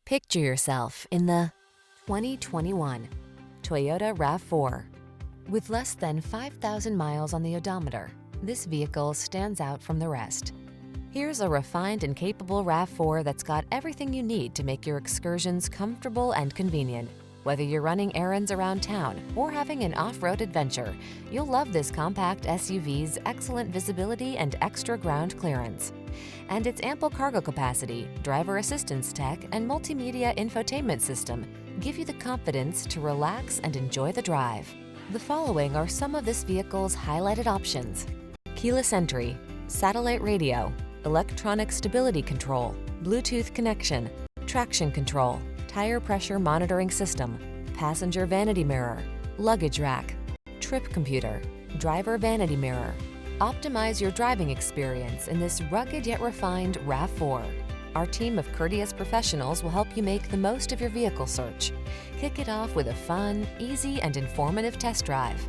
Picture yourself in the 2021 Toyota RAV4. With less than 5,000 miles on the odometer, this vehicle stands out from the rest. Here's a refined and capable RAV4 that's got everything you need to make your excursions comfortable and convenient. Whether you're running errands around town or having an off-road adventure, you'll love this compact SUV's excellent visibility and extra ground clearance. And its ample cargo capacity, driver assistance tech, and multimedia infotainment system give you the confidence to relax and enjoy the drive. The following are some of this vehicle's highlighted options: keyless entry, satellite radio, electronic stability control, Bluetooth connection, traction control, tire pressure monitoring system, passenger vanity mirror, luggage rack, trip computer, driver vanity mirror. Optimize your driving experience in this rugged yet refined RAV4. Our team of courteous professionals will help you make the most of your vehicle search. Kick it off with a fun, easy, and informative test drive.